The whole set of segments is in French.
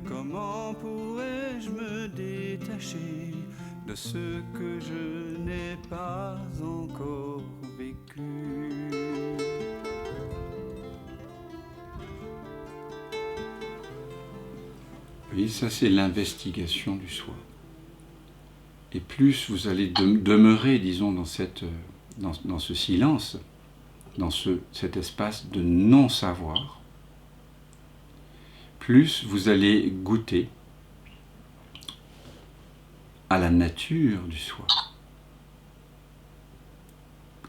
Comment pourrais-je me détacher de ce que je n'ai pas encore vécu? Oui, ça c'est l'investigation du soi. Et plus vous allez demeurer, disons, dans ce silence, dans cet espace de non-savoir, plus vous allez goûter à la nature du soi.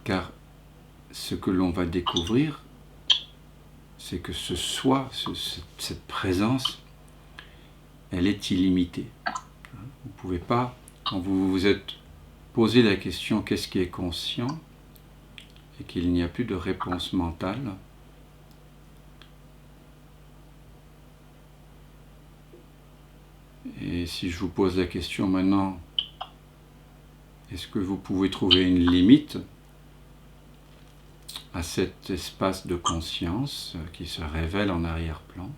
Car ce que l'on va découvrir, c'est que ce soi, cette présence, elle est illimitée. Vous ne pouvez pas, quand vous vous êtes posé la question qu'est-ce qui est conscient, et qu'il n'y a plus de réponse mentale, et si je vous pose la question maintenant, est-ce que vous pouvez trouver une limite à cet espace de conscience qui se révèle en arrière-plan?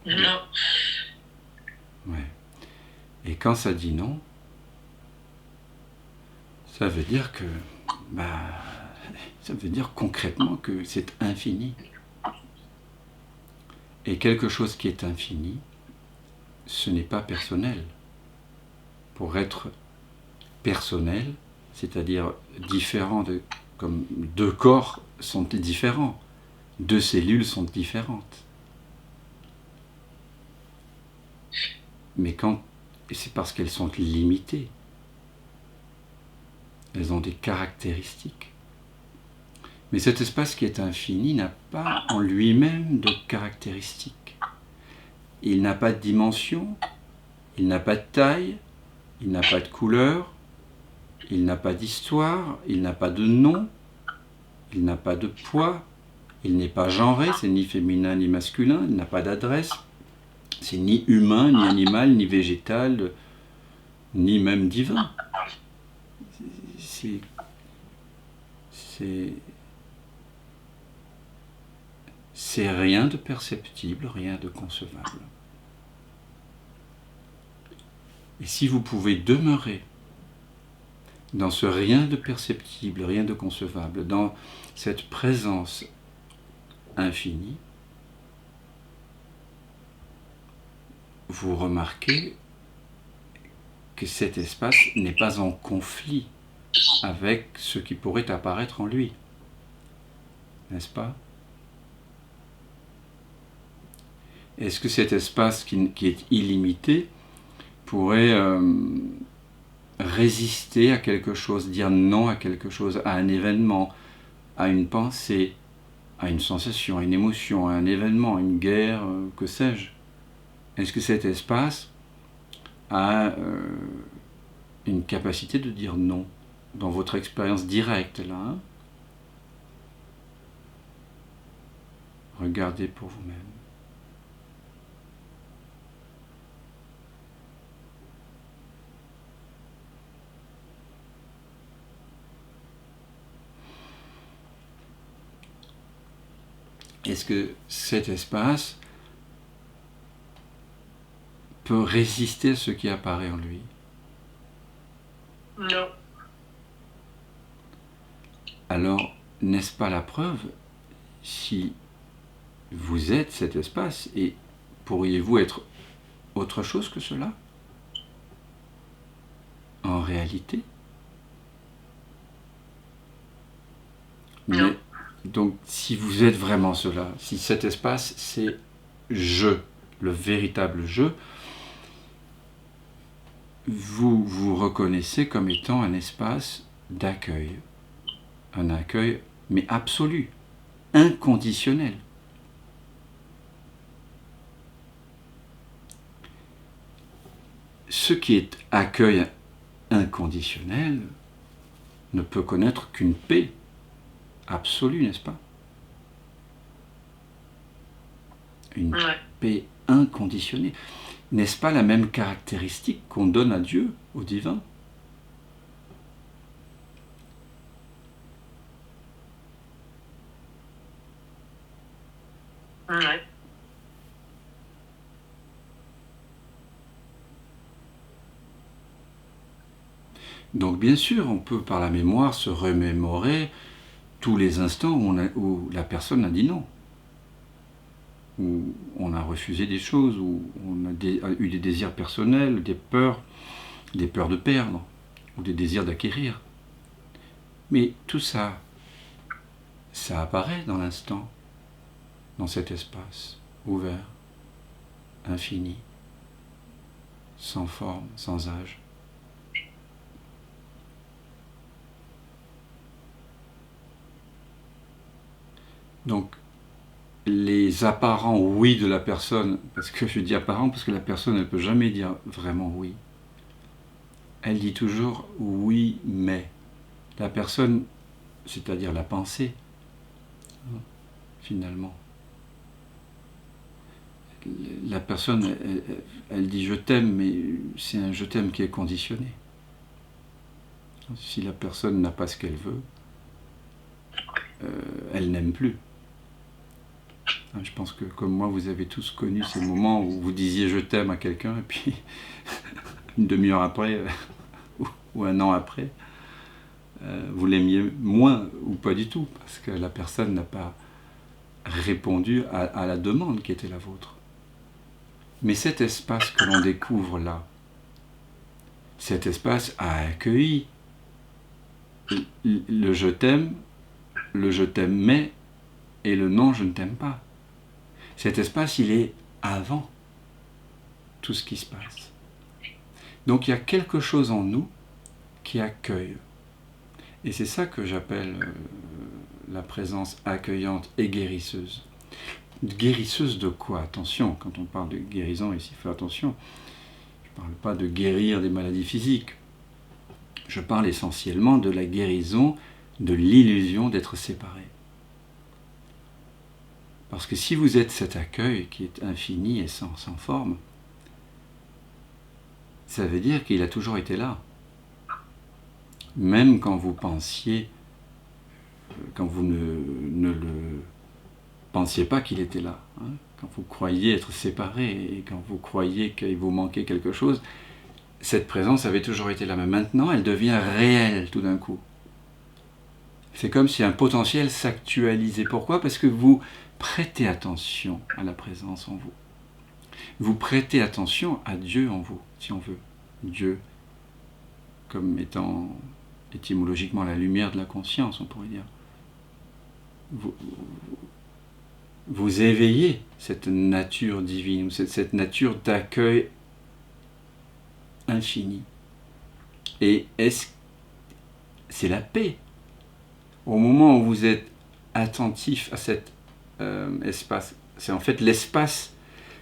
Non. Ouais. Et quand ça dit non, ça veut dire que, ça veut dire concrètement que c'est infini. Et quelque chose qui est infini, ce n'est pas personnel. Pour être personnel, c'est-à-dire différent comme deux corps sont différents, deux cellules sont différentes. Mais c'est parce qu'elles sont limitées. Elles ont des caractéristiques. Mais cet espace qui est infini n'a pas en lui-même de caractéristiques. Il n'a pas de dimension, il n'a pas de taille, il n'a pas de couleur, il n'a pas d'histoire, il n'a pas de nom, il n'a pas de poids, il n'est pas genré, c'est ni féminin ni masculin, il n'a pas d'adresse, c'est ni humain, ni animal, ni végétal, ni même divin. C'est rien de perceptible, rien de concevable. Et si vous pouvez demeurer dans ce rien de perceptible, rien de concevable, dans cette présence infinie, vous remarquez que cet espace n'est pas en conflit avec ce qui pourrait apparaître en lui. N'est-ce pas? Est-ce que cet espace qui est illimité pourrait résister à quelque chose, dire non à quelque chose, à un événement, à une pensée, à une sensation, à une émotion, à un événement, à une guerre, que sais-je? Est-ce que cet espace a une capacité de dire non dans votre expérience directe là, hein? Regardez pour vous-même. Est-ce que cet espace peut résister à ce qui apparaît en lui? Non. Alors, n'est-ce pas la preuve si vous êtes cet espace et pourriez-vous être autre chose que cela? En réalité? Non. Donc, si vous êtes vraiment cela, si cet espace c'est je, le véritable je, vous vous reconnaissez comme étant un espace d'accueil. Un accueil, mais absolu, inconditionnel. Ce qui est accueil inconditionnel ne peut connaître qu'une paix absolue, n'est-ce pas? Une paix inconditionnée. N'est-ce pas la même caractéristique qu'on donne à Dieu, au divin? Ouais. Donc bien sûr, on peut par la mémoire se remémorer tous les instants où la personne a dit non, où on a refusé des choses, où on a eu des désirs personnels, des peurs de perdre, ou des désirs d'acquérir. Mais tout ça, ça apparaît dans l'instant, dans cet espace ouvert, infini, sans forme, sans âge. Donc, les apparents oui de la personne, parce que je dis apparent parce que la personne ne peut jamais dire vraiment oui. Elle dit toujours oui, mais. La personne, c'est-à-dire la pensée, finalement. La personne, elle dit je t'aime, mais c'est un je t'aime qui est conditionné. Si la personne n'a pas ce qu'elle veut, elle n'aime plus. Je pense que comme moi, vous avez tous connu ces moments où vous disiez je t'aime à quelqu'un et puis une demi-heure après ou un an après, vous l'aimiez moins ou pas du tout parce que la personne n'a pas répondu à la demande qui était la vôtre. Mais cet espace que l'on découvre là, cet espace a accueilli le je t'aime mais et le non je ne t'aime pas. Cet espace, il est avant tout ce qui se passe. Donc il y a quelque chose en nous qui accueille. Et c'est ça que j'appelle la présence accueillante et guérisseuse. Guérisseuse de quoi? Attention, quand on parle de guérison ici, fais attention. Je ne parle pas de guérir des maladies physiques. Je parle essentiellement de la guérison de l'illusion d'être séparé. Parce que si vous êtes cet accueil qui est infini et sans forme, ça veut dire qu'il a toujours été là. Même quand vous pensiez, quand vous ne le pensiez pas qu'il était là, hein, quand vous croyiez être séparé et quand vous croyiez qu'il vous manquait quelque chose, cette présence avait toujours été là. Mais maintenant, elle devient réelle tout d'un coup. C'est comme si un potentiel s'actualisait. Pourquoi? Parce que vous prêtez attention à la présence en vous. Vous prêtez attention à Dieu en vous, si on veut. Dieu, comme étant étymologiquement la lumière de la conscience, on pourrait dire. Vous éveillez cette nature divine, cette nature d'accueil infini. Et c'est la paix. Au moment où vous êtes attentif à cet espace, c'est en fait l'espace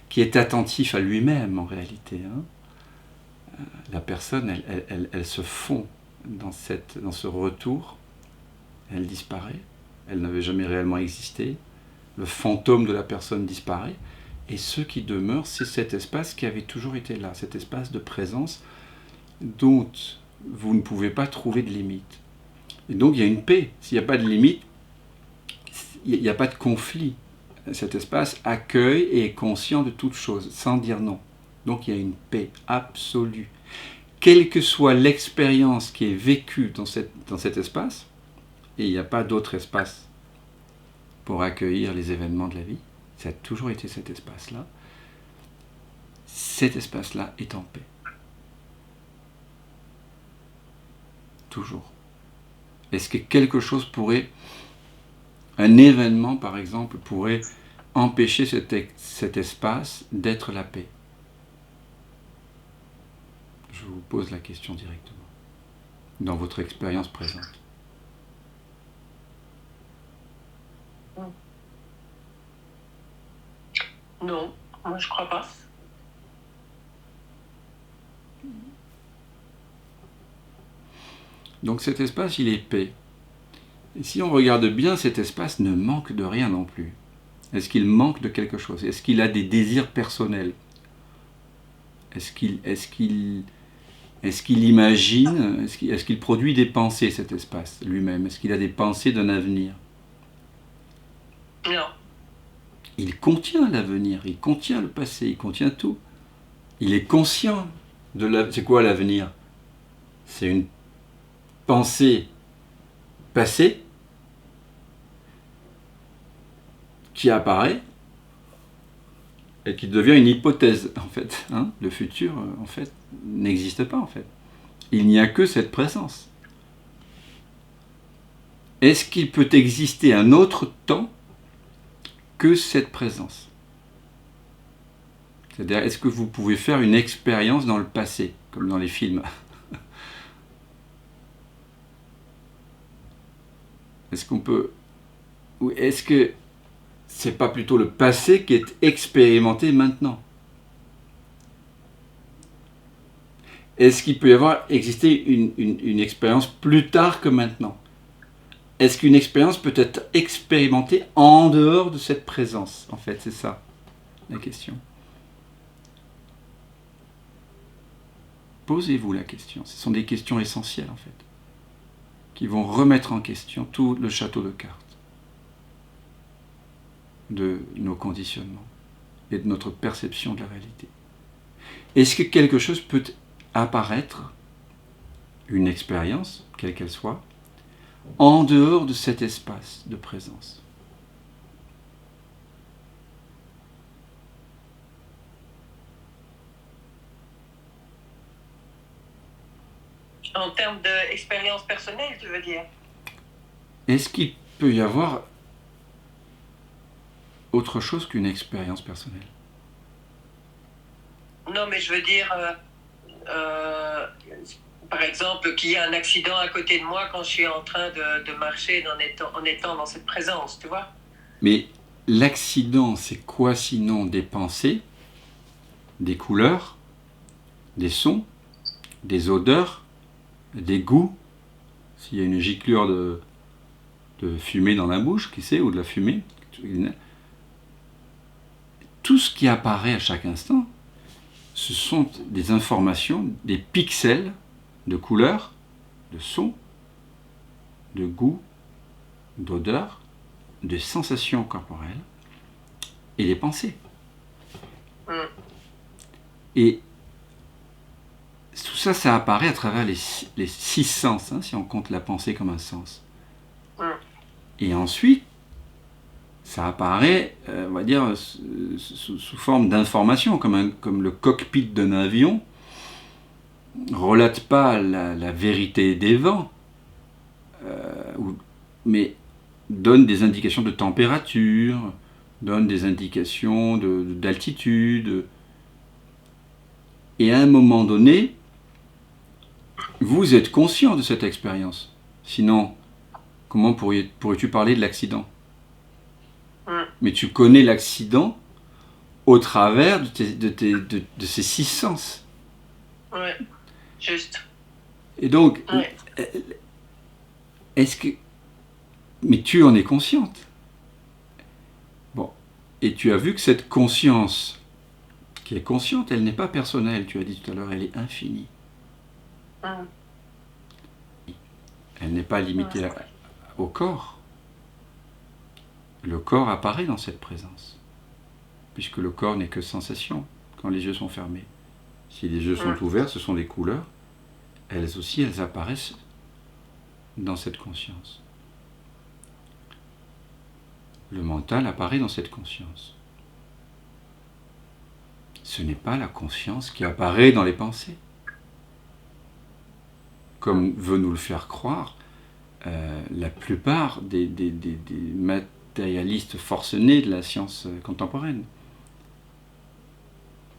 qui est attentif à lui-même en réalité. Hein. La personne, elle se fond dans ce retour, elle disparaît, elle n'avait jamais réellement existé, le fantôme de la personne disparaît, et ce qui demeure, c'est cet espace qui avait toujours été là, cet espace de présence dont vous ne pouvez pas trouver de limite. Et donc il y a une paix, s'il n'y a pas de limite, il n'y a pas de conflit. Cet espace accueille et est conscient de toute chose, sans dire non. Donc il y a une paix absolue. Quelle que soit l'expérience qui est vécue dans cet espace, et il n'y a pas d'autre espace pour accueillir les événements de la vie, ça a toujours été cet espace-là. Cet espace-là est en paix. Toujours. Est-ce que quelque chose pourrait, un événement par exemple, pourrait empêcher cet espace d'être la paix? Je vous pose la question directement, dans votre expérience présente. Non, moi je crois pas. Donc cet espace, il est paix. Et si on regarde bien, cet espace ne manque de rien non plus. Est-ce qu'il manque de quelque chose? Est-ce qu'il a des désirs personnels? Est-ce qu'il imagine? Est-ce qu'il produit des pensées, cet espace lui-même? Est-ce qu'il a des pensées d'un avenir? Non. il contient l'avenir, il contient le passé, il contient tout. Il est conscient de l'avenir. C'est quoi l'avenir? C'est une pensée passée qui apparaît et qui devient une hypothèse, en fait. Hein, le futur, en fait, n'existe pas, en fait. Il n'y a que cette présence. Est-ce qu'il peut exister un autre temps que cette présence? C'est-à-dire, est-ce que vous pouvez faire une expérience dans le passé, comme dans les films? Est-ce qu'on peut... Ou est-ce que c'est pas plutôt le passé qui est expérimenté maintenant? Est-ce qu'il peut y avoir exister une expérience plus tard que maintenant? Est-ce qu'une expérience peut être expérimentée en dehors de cette présence? En fait, c'est ça la question. Posez-vous la question. Ce sont des questions essentielles, en fait, qui vont remettre en question tout le château de cartes de nos conditionnements et de notre perception de la réalité. Est-ce que quelque chose peut apparaître, une expérience, quelle qu'elle soit, en dehors de cet espace de présence? En termes d'expérience personnelle, tu veux dire? Est-ce qu'il peut y avoir autre chose qu'une expérience personnelle? Non, mais je veux dire, par exemple, qu'il y a un accident à côté de moi quand je suis en train de marcher en étant dans cette présence, tu vois? Mais l'accident, c'est quoi sinon des pensées, des couleurs, des sons, des odeurs, des goûts? S'il y a une giclure de fumée dans la bouche, qui sait, ou de la fumée, tout ce qui apparaît à chaque instant, ce sont des informations, des pixels de couleurs, de sons, de goûts, d'odeurs, de sensations corporelles et des pensées. Et tout ça, ça apparaît à travers les 6 sens, hein, si on compte la pensée comme un sens. Et ensuite, ça apparaît, on va dire, sous forme d'information, comme le cockpit d'un avion relate pas la vérité des vents, mais donne des indications de température, donne des indications d'altitude. Et à un moment donné, vous êtes conscient de cette expérience. Sinon, comment pourrais-tu parler de l'accident? Mais tu connais l'accident au travers de ces 6 sens. Ouais, juste. Et donc, Ouais. est-ce que... Mais tu en es consciente. Bon. Et tu as vu que cette conscience, qui est consciente, elle n'est pas personnelle, tu as dit tout à l'heure, elle est infinie. Elle n'est pas limitée au corps. Le corps apparaît dans cette présence, puisque le corps n'est que sensation quand les yeux sont fermés. Si les yeux sont ouverts, ce sont des couleurs. Elles aussi, elles apparaissent dans cette conscience. Le mental apparaît dans cette conscience. Ce n'est pas la conscience qui apparaît dans les pensées. Comme veut nous le faire croire la plupart des matérialistes forcenés de la science contemporaine.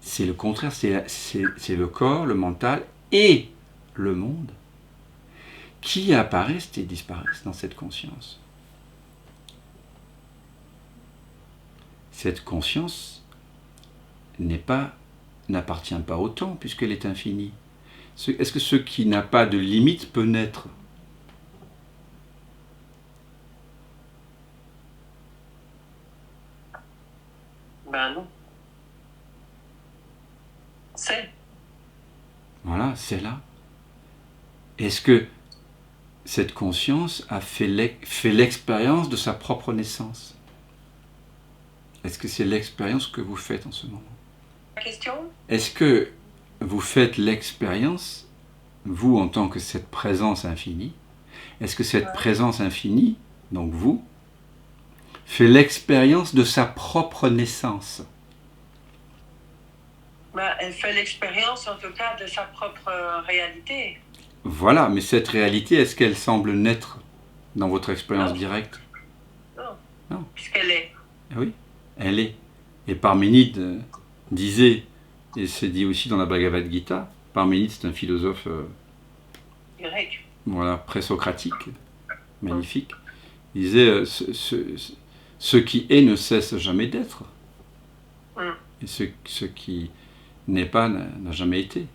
C'est le contraire, c'est le corps, le mental et le monde qui apparaissent et disparaissent dans cette conscience. Cette conscience n'appartient pas au temps puisqu'elle est infinie. Est-ce que ce qui n'a pas de limite peut naître? Ben non. C'est. Voilà, c'est là. Est-ce que cette conscience a fait l'expérience de sa propre naissance? Est-ce que c'est l'expérience que vous faites en ce moment? La question? Est-ce que vous faites l'expérience, vous en tant que cette présence infinie, est-ce que cette présence infinie, donc vous, fait l'expérience de sa propre naissance? Elle fait l'expérience, en tout cas, de sa propre réalité. Voilà, mais cette réalité, est-ce qu'elle semble naître dans votre expérience directe? Non. Non. Puisqu'elle est. Oui, elle est. Et Parménide disait, et c'est dit aussi dans la Bhagavad Gita, Parménide c'est un philosophe Grec. Voilà, présocratique, magnifique, il disait ce qui est ne cesse jamais d'être, et ce qui n'est pas n'a jamais été.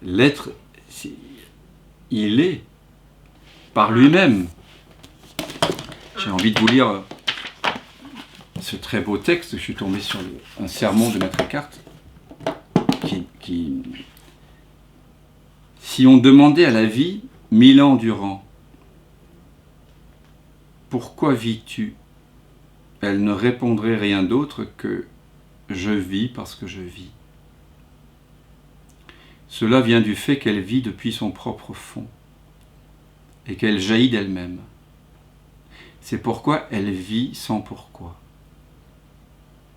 L'être, il est par lui-même. J'ai envie de vous lire ce très beau texte. Je suis tombé sur un sermon de Maître Eckhart qui si on demandait à la vie 1000 ans durant, pourquoi vis-tu? Elle ne répondrait rien d'autre que je vis parce que je vis. Cela vient du fait qu'elle vit depuis son propre fond et qu'elle jaillit d'elle-même. C'est pourquoi elle vit sans pourquoi,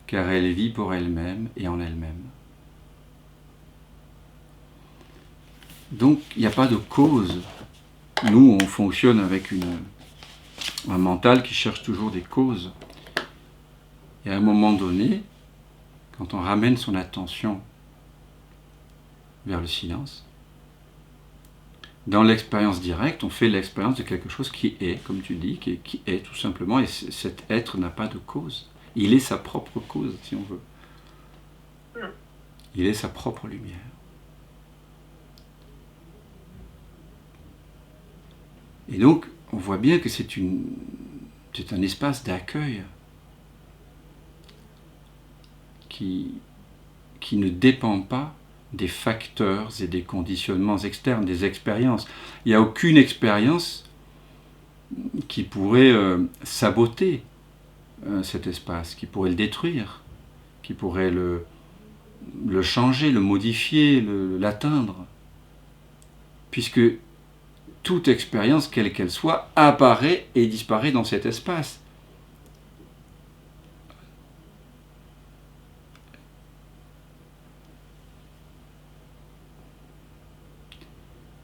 car elle vit pour elle-même et en elle-même. Donc il n'y a pas de cause. Nous, on fonctionne avec un mental qui cherche toujours des causes. Et à un moment donné, quand on ramène son attention vers le silence, dans l'expérience directe, on fait l'expérience de quelque chose qui est, comme tu dis, qui est tout simplement, et cet être n'a pas de cause. Il est sa propre cause, si on veut. Il est sa propre lumière. Et donc, on voit bien que c'est un espace d'accueil qui ne dépend pas des facteurs et des conditionnements externes, des expériences. Il n'y a aucune expérience qui pourrait saboter cet espace, qui pourrait le détruire, qui pourrait le changer, le modifier, l'atteindre. Puisque toute expérience, quelle qu'elle soit, apparaît et disparaît dans cet espace.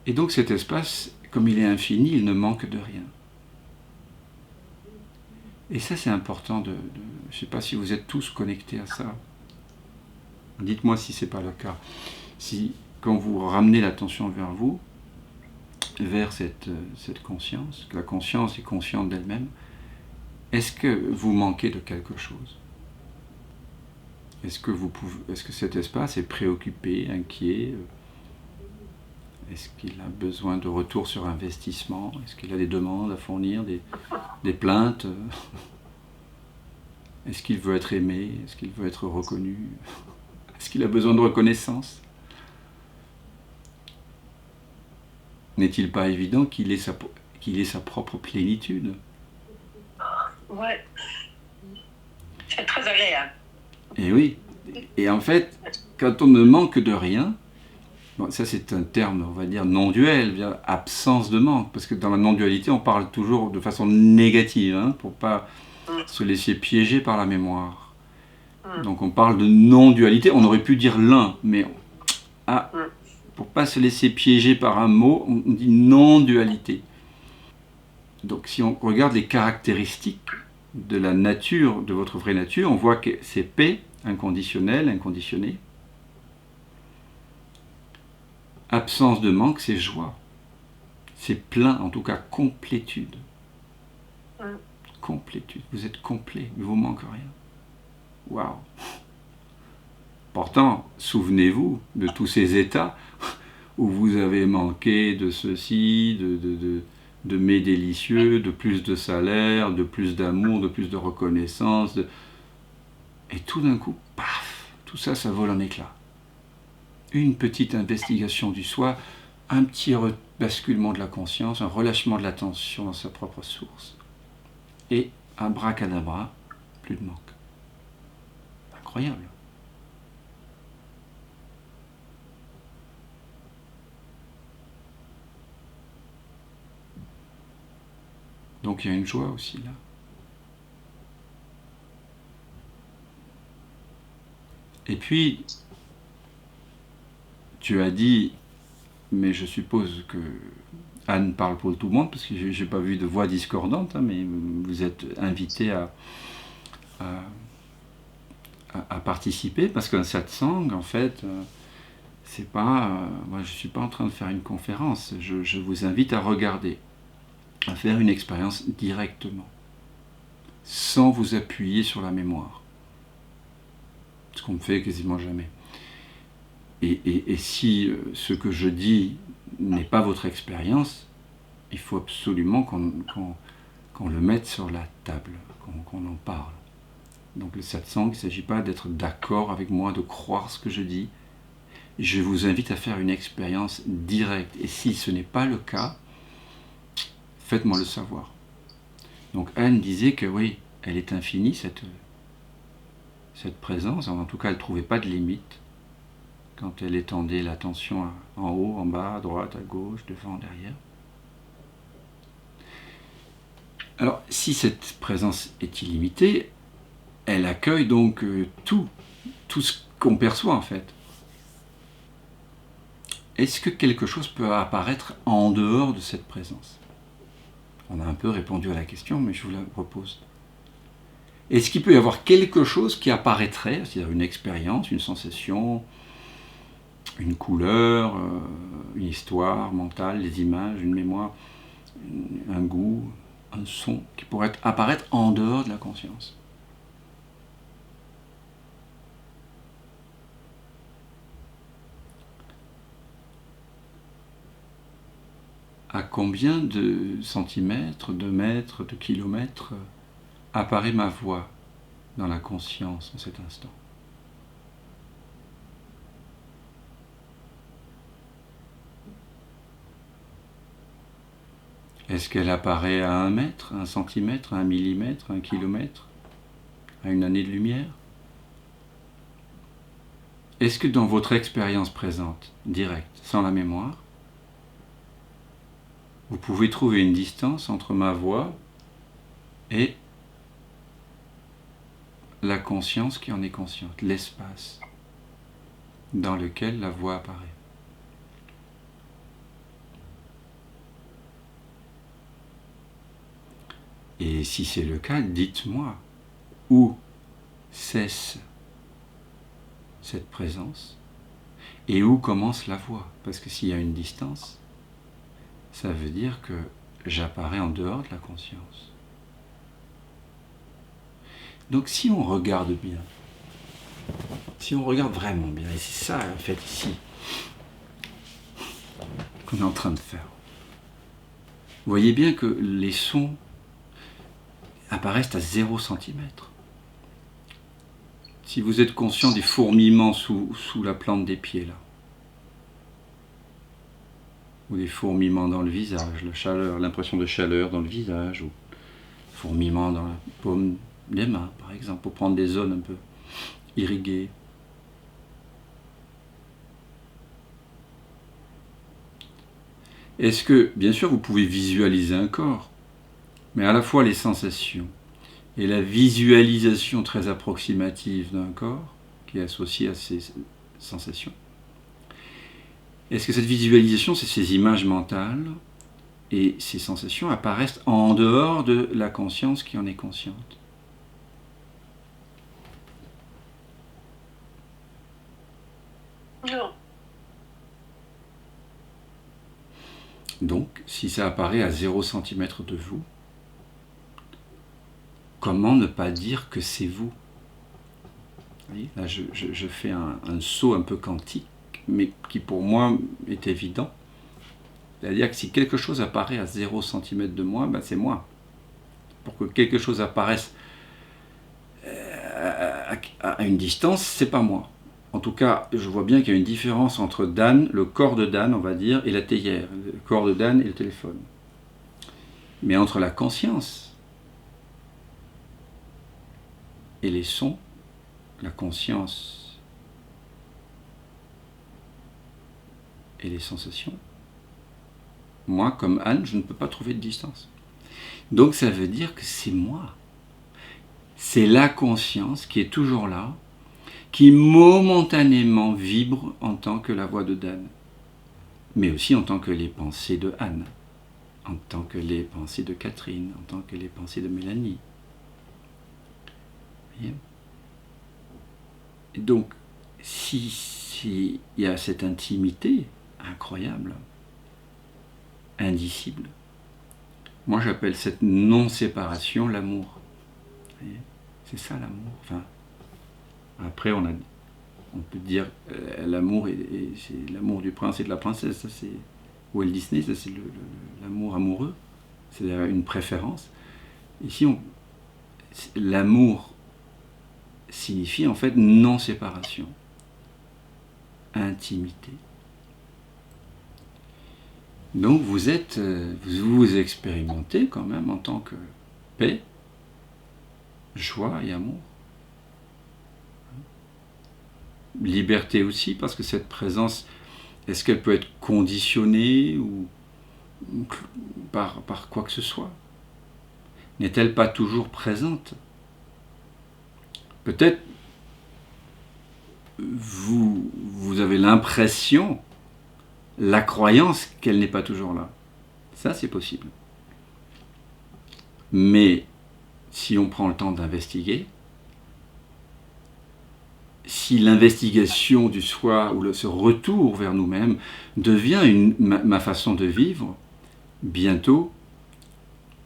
Et donc cet espace, comme il est infini, il ne manque de rien. Et ça c'est important je ne sais pas si vous êtes tous connectés à ça. Dites-moi si ce n'est pas le cas. Si, quand vous ramenez l'attention vers vous, vers cette conscience, que la conscience est consciente d'elle-même, est-ce que vous manquez de quelque chose? Est-ce que cet espace est préoccupé, inquiet? Est-ce qu'il a besoin de retour sur investissement? Est-ce qu'il a des demandes à fournir, des plaintes? Est-ce qu'il veut être aimé? Est-ce qu'il veut être reconnu? Est-ce qu'il a besoin de reconnaissance? N'est-il pas évident qu'il ait sa propre plénitude? Ouais. C'est très agréable. Et oui. Et en fait, quand on ne manque de rien, bon, ça c'est un terme, on va dire, non-duel, absence de manque, parce que dans la non-dualité, on parle toujours de façon négative, hein, pour ne pas se laisser piéger par la mémoire. Donc on parle de non-dualité, on aurait pu dire l'un, mais pour ne pas se laisser piéger par un mot, on dit non-dualité. Donc si on regarde les caractéristiques de la nature, de votre vraie nature, on voit que c'est paix, inconditionnel, inconditionné. Absence de manque, c'est joie. C'est plein, en tout cas complétude. Complétude. Vous êtes complet, il ne vous manque rien. Waouh! Pourtant, souvenez-vous de tous ces états où vous avez manqué de ceci, de mets délicieux, de plus de salaire, de plus d'amour, de plus de reconnaissance. Et tout d'un coup, paf, tout ça, ça vole en éclats. Une petite investigation du soi, un petit basculement de la conscience, un relâchement de l'attention dans sa propre source. Et abracadabra, plus de manque. Incroyable. Donc il y a une joie aussi là. Et puis, tu as dit, mais je suppose que Anne parle pour tout le monde, parce que je n'ai pas vu de voix discordante, hein, mais vous êtes invité à participer, parce qu'un satsang, en fait, c'est pas, moi je ne suis pas en train de faire une conférence, je vous invite à regarder, à faire une expérience directement, sans vous appuyer sur la mémoire, ce qu'on ne fait quasiment jamais. Et si ce que je dis n'est pas votre expérience, il faut absolument qu'on le mette sur la table, qu'on en parle. Donc le satsang, il ne s'agit pas d'être d'accord avec moi, de croire ce que je dis. Je vous invite à faire une expérience directe. Et si ce n'est pas le cas, faites-moi le savoir. Donc Anne disait que oui, elle est infinie, cette présence. En tout cas, elle ne trouvait pas de limite quand elle étendait l'attention en haut, en bas, à droite, à gauche, devant, derrière. Alors, si cette présence est illimitée, elle accueille donc tout ce qu'on perçoit en fait. Est-ce que quelque chose peut apparaître en dehors de cette présence? On a un peu répondu à la question, mais je vous la repose. Est-ce qu'il peut y avoir quelque chose qui apparaîtrait, c'est-à-dire une expérience, une sensation, une couleur, une histoire mentale, des images, une mémoire, un goût, un son, qui pourrait apparaître en dehors de la conscience? À combien de centimètres, de mètres, de kilomètres apparaît ma voix dans la conscience en cet instant? Est-ce qu'elle apparaît à 1 mètre, 1 centimètre, 1 millimètre, 1 kilomètre, à une année de lumière? Est-ce que dans votre expérience présente, directe, sans la mémoire, vous pouvez trouver une distance entre ma voix et la conscience qui en est consciente, l'espace dans lequel la voix apparaît? Et si c'est le cas, dites-moi où cesse cette présence et où commence la voix. Parce que s'il y a une distance, ça veut dire que j'apparais en dehors de la conscience. Donc si on regarde bien, si on regarde vraiment bien, et c'est ça en fait ici qu'on est en train de faire, vous voyez bien que les sons apparaissent à 0 centimètre. Si vous êtes conscient des fourmillements sous la plante des pieds là, ou des fourmillements dans le visage, la chaleur, l'impression de chaleur dans le visage, ou fourmillements dans la paume des mains, par exemple, pour prendre des zones un peu irriguées. Est-ce que, bien sûr, vous pouvez visualiser un corps, mais à la fois les sensations et la visualisation très approximative d'un corps, qui est associée à ces sensations, est-ce que cette visualisation, c'est ces images mentales et ces sensations apparaissent en dehors de la conscience qui en est consciente? Non. Donc, si ça apparaît à 0 centimètre de vous, comment ne pas dire que c'est vous? Vous voyez, là, je fais un saut un peu quantique, mais qui pour moi est évident. C'est-à-dire que si quelque chose apparaît à 0 centimètre de moi, ben c'est moi. Pour que quelque chose apparaisse à une distance, c'est pas moi. En tout cas, je vois bien qu'il y a une différence entre Dan, le corps de Dan, on va dire, et la théière, le corps de Dan et le téléphone. Mais entre la conscience et les sons, la conscience et les sensations, moi, comme Anne, je ne peux pas trouver de distance. Donc ça veut dire que c'est moi. C'est la conscience qui est toujours là, qui momentanément vibre en tant que la voix de Dan, mais aussi en tant que les pensées de Anne, en tant que les pensées de Catherine, en tant que les pensées de Mélanie. Voyez ? Et donc, si y a cette intimité incroyable, indicible, moi j'appelle cette non-séparation l'amour. C'est ça l'amour. Enfin, après on peut dire l'amour c'est l'amour du prince et de la princesse, ça c'est Walt Disney, ça c'est l'amour amoureux, c'est une préférence. Ici l'amour signifie en fait non-séparation, intimité. Donc vous expérimentez quand même en tant que paix, joie et amour. Liberté aussi, parce que cette présence, est-ce qu'elle peut être conditionnée ou par quoi que ce soit? N'est-elle pas toujours présente? Peut-être vous avez l'impression, la croyance qu'elle n'est pas toujours là. Ça, c'est possible. Mais si on prend le temps d'investiguer, si l'investigation du soi ou ce retour vers nous-mêmes devient ma façon de vivre, bientôt,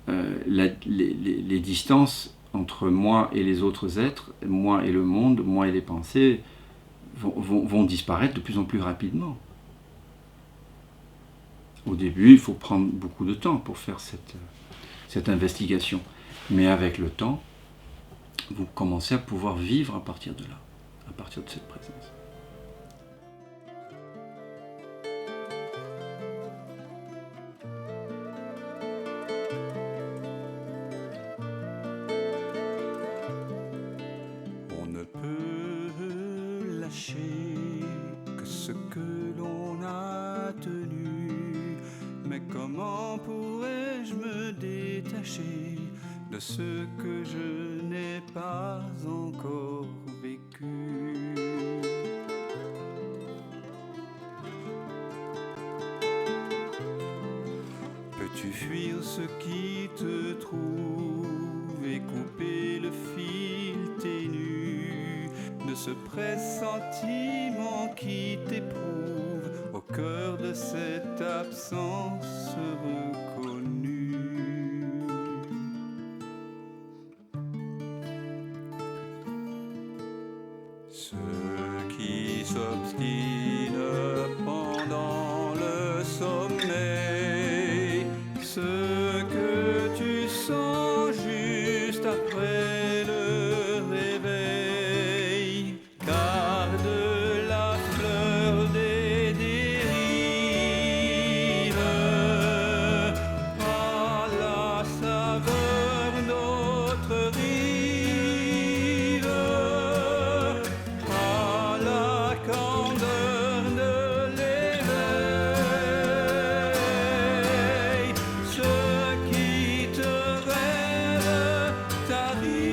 les distances entre moi et les autres êtres, moi et le monde, moi et les pensées, vont disparaître de plus en plus rapidement. Au début, il faut prendre beaucoup de temps pour faire cette investigation. Mais avec le temps, vous commencez à pouvoir vivre à partir de là, à partir de cette présence. On ne peut lâcher que ce que l'on a tenu. Mais comment pourrais-je me détacher de ce que je n'ai pas encore vécu? Peux-tu fuir ce qui te trouve et couper le fil ténu de ce pressentiment qui t'éprouve au cœur de cette absence reconnue? Ce qui s'obstine pendant le sommeil, ce que tu sens juste après le réveil, garde la fleur des dérives à la saveur d'autres rives, à la candeur de l'éveil. Ce qui te rêve t'arrive.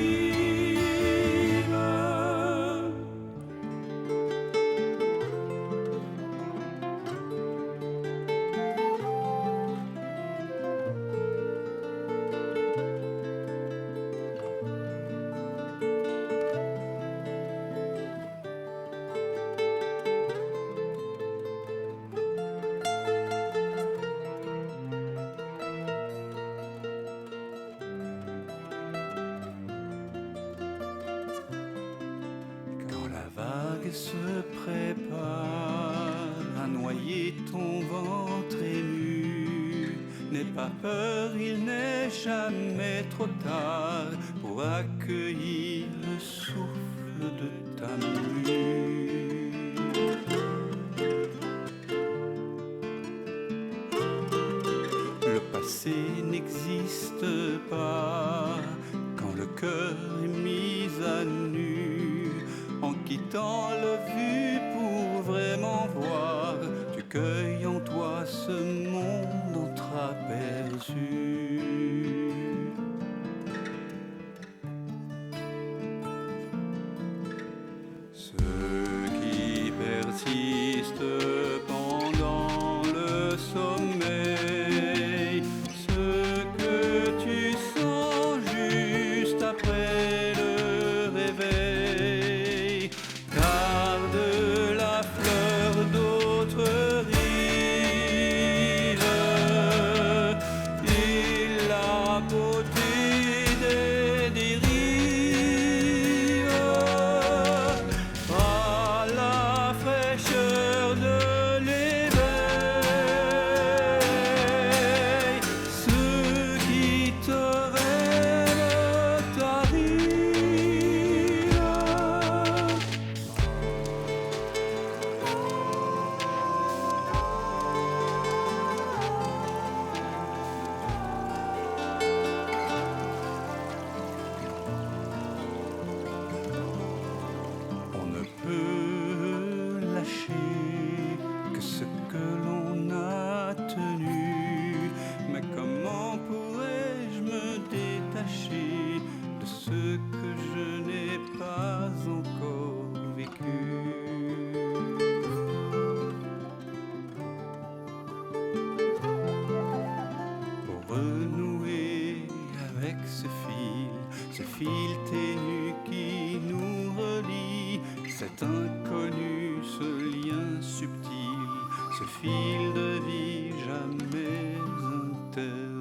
Quand la vague se prépare à noyer ton ventre ému, n'aie pas peur, il n'est jamais trop tard pour accueillir le souffle de ta mue. Le passé n'existe pas quand le cœur est mis à nu. dans le vu pour vraiment voir. Tu cueilles en toi ce monde entreaperçu. Ceux qui persistent pendant le sommeil, ce que tu sens juste après le réveil, garde la fleur d'autres rives et la beauté des dérives. À la fraîcheur de l'éveil, ceux qui te rêvent t'arrivent. On ne peut lâcher que ce que l'on a tenu. Mais comment pourrais-je me détacher de ce que je n'ai pas encore vécu? Pour renouer avec ce fil ténu qui nous relie, cet inconnu, ce lien subtil, ce fil de vie jamais interrompu.